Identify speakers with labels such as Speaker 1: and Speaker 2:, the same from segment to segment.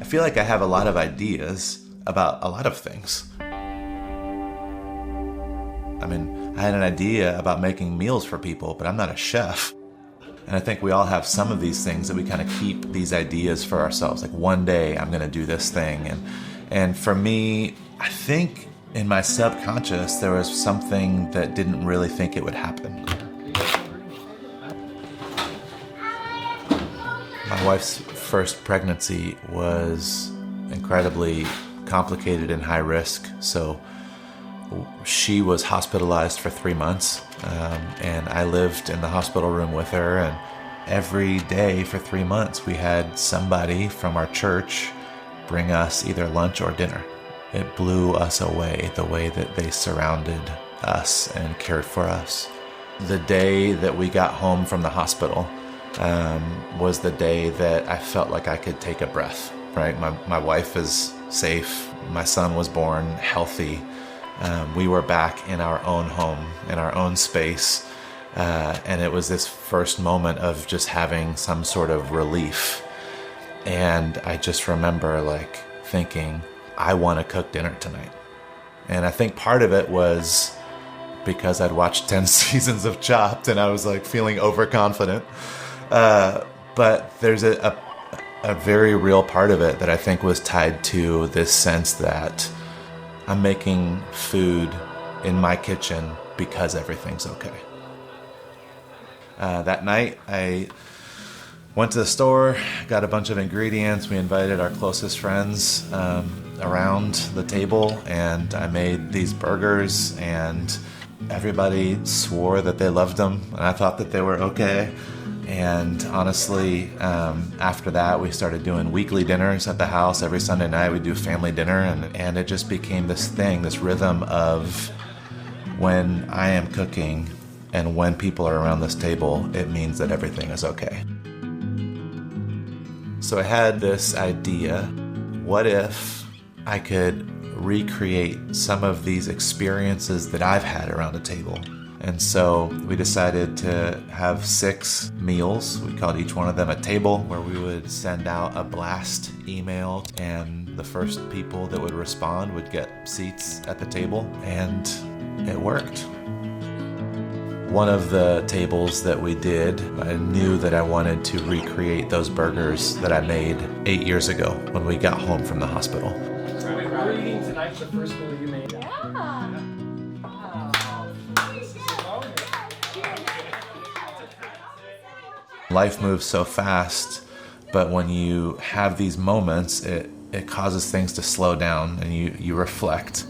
Speaker 1: feel like I have a lot of ideas about a lot of things. I mean, I had an idea about making meals for people, but I'm not a chef. And I think we all have some of these things that we kind of keep these ideas for ourselves. Like one day I'm going to do this thing. And for me, I think in my subconscious, there was something that didn't really think it would happen. My wife's first pregnancy was incredibly complicated and high risk. So she was hospitalized for 3 months, and I lived in the hospital room with her, and every day for 3 months we had somebody from our church bring us either lunch or dinner. It blew us away, the way that they surrounded us and cared for us. The day that we got home from the hospital was the day that I felt like I could take a breath, right? My wife is safe. My son was born healthy. We were back in our own home, in our own space, and it was this first moment of just having some sort of relief. And I just remember like thinking, I want to cook dinner tonight. And I think part of it was because I'd watched 10 seasons of Chopped and I was like feeling overconfident. But there's a very real part of it that I think was tied to this sense that I'm making food in my kitchen because everything's okay. That night, I went to the store, got a bunch of ingredients. We invited our closest friends around the table, and I made these burgers, and everybody swore that they loved them, and I thought that they were okay. And honestly, after that, we started doing weekly dinners at the house. Every Sunday night, we do family dinner, and it just became this thing, this rhythm of when I am cooking and when people are around this table, it means that everything is okay. So I had this idea, what if I could recreate some of these experiences that I've had around a table? And so we decided to have 6 meals. We called each one of them a table, where we would send out a blast email, and the first people that would respond would get seats at the table, and it worked. One of the tables that we did, I knew that I wanted to recreate those burgers that I made 8 years ago when we got home from the hospital.
Speaker 2: We're eating tonight the first meal you made.
Speaker 3: Yeah.
Speaker 1: Life moves so fast, but when you have these moments, it causes things to slow down and you reflect.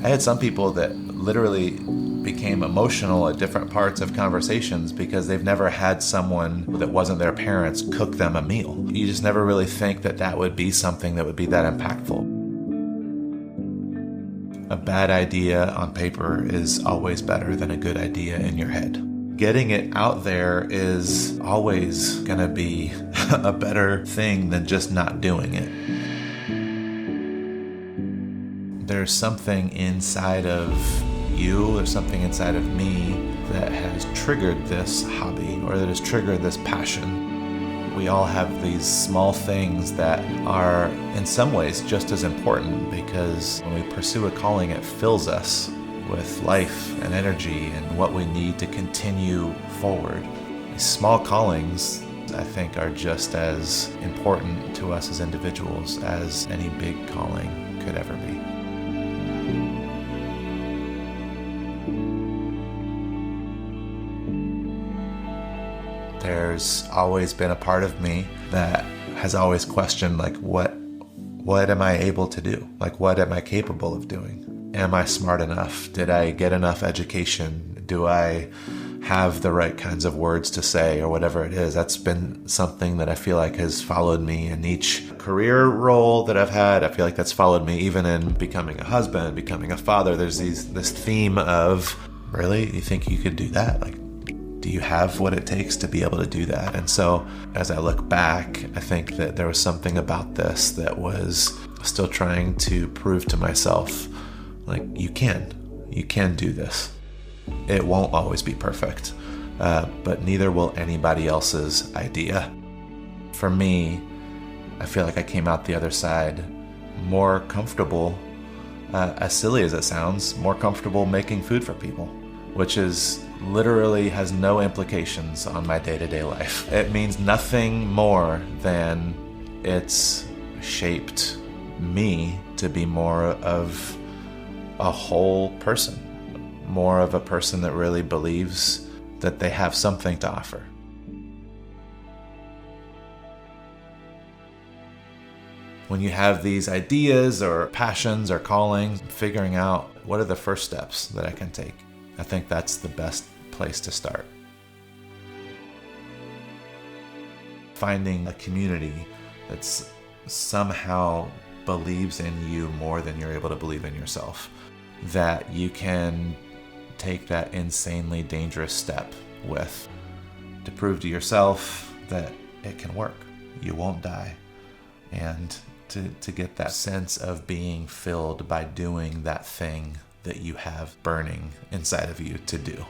Speaker 1: I had some people that literally became emotional at different parts of conversations because they've never had someone that wasn't their parents cook them a meal. You just never really think that that would be something that would be that impactful. A bad idea on paper is always better than a good idea in your head. Getting it out there is always going to be a better thing than just not doing it. There's something inside of you, there's something inside of me that has triggered this hobby, or that has triggered this passion. We all have these small things that are in some ways just as important, because when we pursue a calling, it fills us with life and energy and what we need to continue forward. These small callings, I think, are just as important to us as individuals as any big calling could ever be. There's always been a part of me that has always questioned, like, what am I able to do? Like, what am I capable of doing? Am I smart enough? Did I get enough education? Do I have the right kinds of words to say, or whatever it is? That's been something that I feel like has followed me in each career role that I've had. I feel like that's followed me even in becoming a husband, becoming a father. There's this theme of, really? You think you could do that? Like, do you have what it takes to be able to do that? And so as I look back, I think that there was something about this that was still trying to prove to myself, like, you can do this. It won't always be perfect, but neither will anybody else's idea. For me, I feel like I came out the other side more comfortable, as silly as it sounds, more comfortable making food for people, which is literally has no implications on my day-to-day life. It means nothing more than it's shaped me to be more of a whole person, more of a person that really believes that they have something to offer. When you have these ideas or passions or callings, figuring out what are the first steps that I can take, I think that's the best place to start. Finding a community that's somehow believes in you more than you're able to believe in yourself, that you can take that insanely dangerous step with, to prove to yourself that it can work, you won't die, and to get that sense of being filled by doing that thing that you have burning inside of you to do.